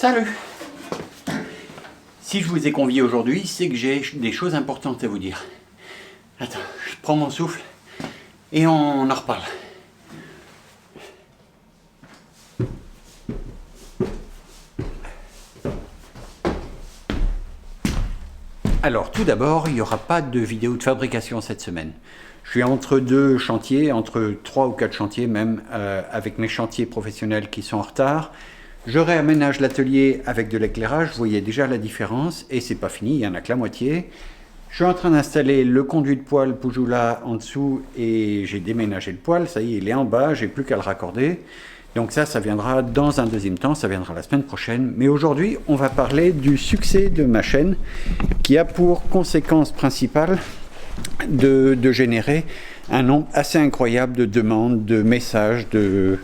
Salut! Si je vous ai convié aujourd'hui, c'est que j'ai des choses importantes à vous dire. Attends, je prends mon souffle et on en reparle. Alors, tout d'abord, il n'y aura pas de vidéo de fabrication cette semaine. Je suis entre deux chantiers, entre 3 ou 4 chantiers même, avec mes chantiers professionnels qui sont en retard. Je réaménage l'atelier avec de l'éclairage, vous voyez déjà la différence, et c'est pas fini, il y en a que la moitié. Je suis en train d'installer le conduit de poêle Poujoula en dessous, et j'ai déménagé le poêle, ça y est, il est en bas, j'ai plus qu'à le raccorder. Donc ça viendra dans un deuxième temps, ça viendra la semaine prochaine. Mais aujourd'hui, on va parler du succès de ma chaîne, qui a pour conséquence principale de générer un nombre assez incroyable de demandes, de messages, de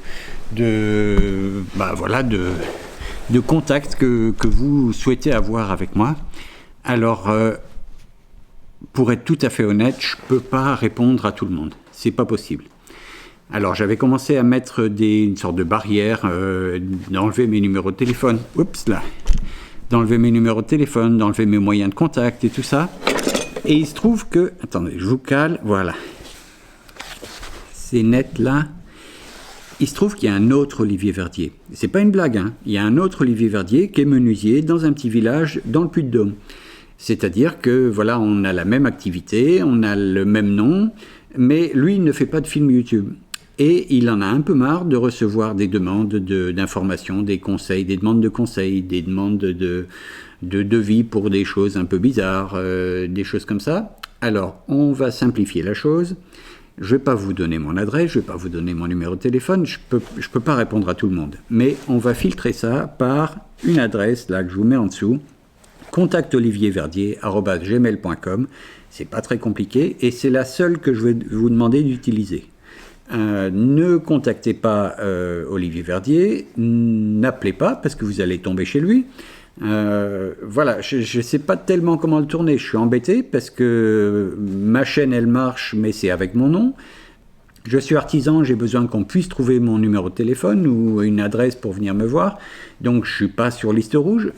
contacts que vous souhaitez avoir avec moi. Alors, pour être tout à fait honnête, je ne peux pas répondre à tout le monde. C'est pas possible. Alors, j'avais commencé à mettre une sorte de barrière, d'enlever mes numéros de téléphone. Oups, là. D'enlever mes numéros de téléphone, d'enlever mes moyens de contact et tout ça. Et il se trouve que... Attendez, je vous cale. Voilà. C'est net, là. Il se trouve qu'il y a un autre Olivier Verdier. C'est pas une blague, hein. Il y a un autre Olivier Verdier qui est menuisier dans un petit village dans le Puy-de-Dôme. C'est-à-dire que, voilà, on a la même activité, on a le même nom, mais lui, il ne fait pas de film YouTube. Et il en a un peu marre de recevoir des demandes d'informations, des conseils, des demandes de conseils, des demandes de devis pour des choses un peu bizarres, des choses comme ça. Alors, on va simplifier la chose. Je ne vais pas vous donner mon adresse, je ne vais pas vous donner mon numéro de téléphone, je peux pas répondre à tout le monde. Mais on va filtrer ça par une adresse, là, que je vous mets en dessous, contactolivierverdier@gmail.com. C'est pas très compliqué et c'est la seule que je vais vous demander d'utiliser. Ne contactez pas Olivier Verdier, n'appelez pas parce que vous allez tomber chez lui. Voilà, je ne sais pas tellement comment le tourner, je suis embêté parce que ma chaîne elle marche mais c'est avec mon nom. Je suis artisan, j'ai besoin qu'on puisse trouver mon numéro de téléphone ou une adresse pour venir me voir, donc je ne suis pas sur liste rouge,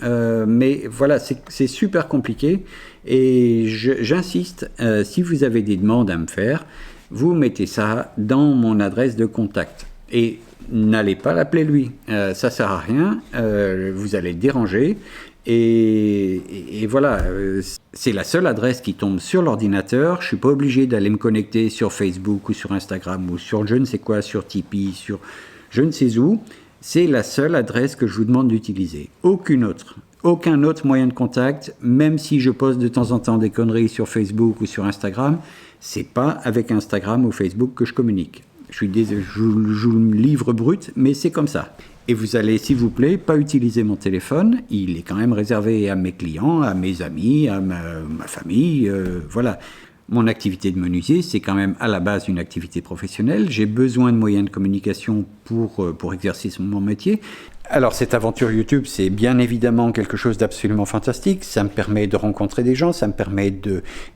mais voilà, c'est super compliqué et j'insiste, si vous avez des demandes à me faire, vous mettez ça dans mon adresse de contact et n'allez pas l'appeler lui, ça sert à rien, vous allez le déranger et voilà, c'est la seule adresse qui tombe sur l'ordinateur, je ne suis pas obligé d'aller me connecter sur Facebook ou sur Instagram ou sur je ne sais quoi, sur Tipeee, sur je ne sais où, c'est la seule adresse que je vous demande d'utiliser, aucun autre moyen de contact, même si je poste de temps en temps des conneries sur Facebook ou sur Instagram, c'est pas avec Instagram ou Facebook que je communique. Je suis désolé, je vous livre brut, mais c'est comme ça. Et vous allez, s'il vous plaît, pas utiliser mon téléphone. Il est quand même réservé à mes clients, à mes amis, à ma famille. Voilà. Mon activité de menuisier, c'est quand même à la base une activité professionnelle. J'ai besoin de moyens de communication pour exercer mon métier. Alors cette aventure YouTube, c'est bien évidemment quelque chose d'absolument fantastique. Ça me permet de rencontrer des gens, ça me permet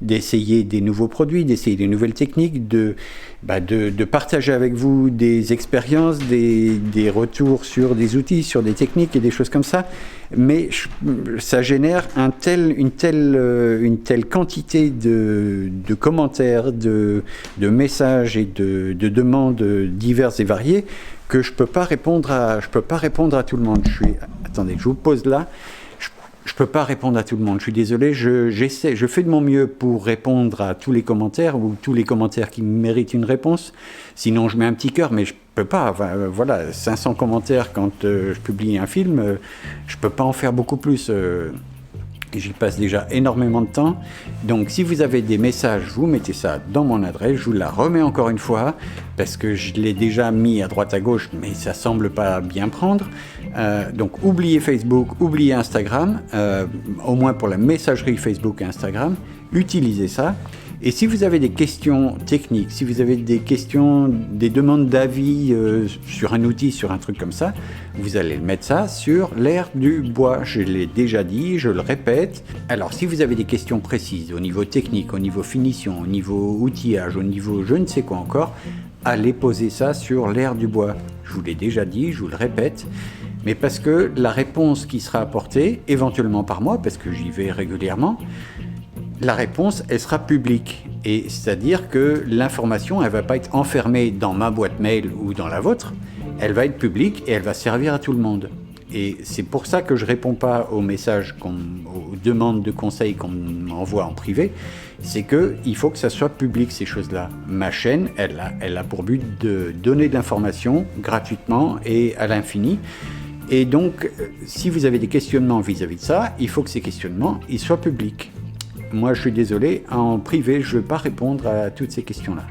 d'essayer des nouveaux produits, d'essayer des nouvelles techniques, de partager avec vous des expériences, des retours sur des outils, sur des techniques et des choses comme ça. Mais ça génère une telle quantité de commentaires, de messages et de demandes diverses et variées que je peux pas répondre à tout le monde. Attendez, je vous pose là. Je peux pas répondre à tout le monde. Je suis désolé. Je fais de mon mieux pour répondre à tous les commentaires ou tous les commentaires qui méritent une réponse. Sinon, je mets un petit cœur, mais je peux pas. Enfin, voilà, 500 commentaires quand je publie un film, je peux pas en faire beaucoup plus. J'y passe déjà énormément de temps. Donc si vous avez des messages, vous mettez ça dans mon adresse. Je vous la remets encore une fois parce que je l'ai déjà mis à droite à gauche, mais ça semble pas bien prendre. Donc oubliez Facebook, oubliez Instagram, au moins pour la messagerie Facebook et Instagram. Utilisez ça. Et si vous avez des questions techniques, si vous avez des questions, des demandes d'avis sur un outil, sur un truc comme ça, vous allez mettre ça sur l'air du bois. Je l'ai déjà dit, je le répète. Alors si vous avez des questions précises au niveau technique, au niveau finition, au niveau outillage, au niveau je ne sais quoi encore, allez poser ça sur l'air du bois. Je vous l'ai déjà dit, je vous le répète. mais parce que la réponse qui sera apportée, éventuellement par moi, parce que j'y vais régulièrement, la réponse, elle sera publique. Et c'est-à-dire que l'information, elle ne va pas être enfermée dans ma boîte mail ou dans la vôtre, elle va être publique et elle va servir à tout le monde. Et c'est pour ça que je ne réponds pas aux messages, aux demandes de conseils qu'on m'envoie en privé, c'est qu'il faut que ça soit public, ces choses-là. Ma chaîne, elle a pour but de donner de l'information gratuitement et à l'infini. Et donc, si vous avez des questionnements vis-à-vis de ça, il faut que ces questionnements ils soient publics. Moi, je suis désolé, en privé, je ne veux pas répondre à toutes ces questions-là.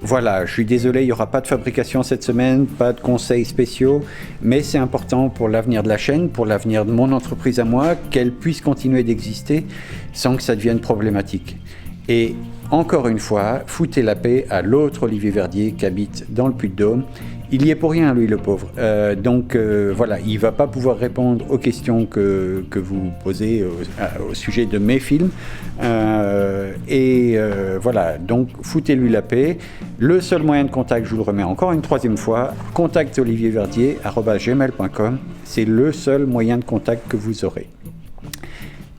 Voilà, je suis désolé, il n'y aura pas de fabrication cette semaine, pas de conseils spéciaux, mais c'est important pour l'avenir de la chaîne, pour l'avenir de mon entreprise à moi, qu'elle puisse continuer d'exister sans que ça devienne problématique. Et encore une fois, foutez la paix à l'autre Olivier Verdier qui habite dans le Puy-de-Dôme. Il y est pour rien, lui, le pauvre. Donc voilà, il ne va pas pouvoir répondre aux questions que vous posez au sujet de mes films. Voilà, donc foutez-lui la paix. Le seul moyen de contact, je vous le remets encore une troisième fois, contactolivierverdier@gmail.com. C'est le seul moyen de contact que vous aurez.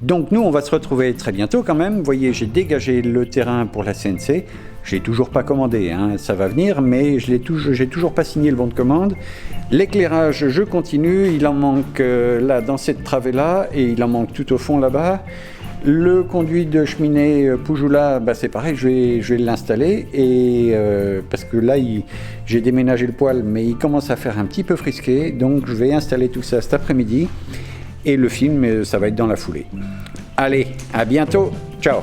Donc nous, on va se retrouver très bientôt quand même. Vous voyez, j'ai dégagé le terrain pour la CNC. J'ai toujours pas commandé, hein, ça va venir, mais j'ai toujours pas signé le bon de commande. L'éclairage, je continue, il en manque là dans cette travée-là, et il en manque tout au fond là-bas. Le conduit de cheminée Poujoula, c'est pareil, je vais l'installer, et parce que là, j'ai déménagé le poêle, mais il commence à faire un petit peu frisqué, donc je vais installer tout ça cet après-midi, et le film, ça va être dans la foulée. Allez, à bientôt, ciao!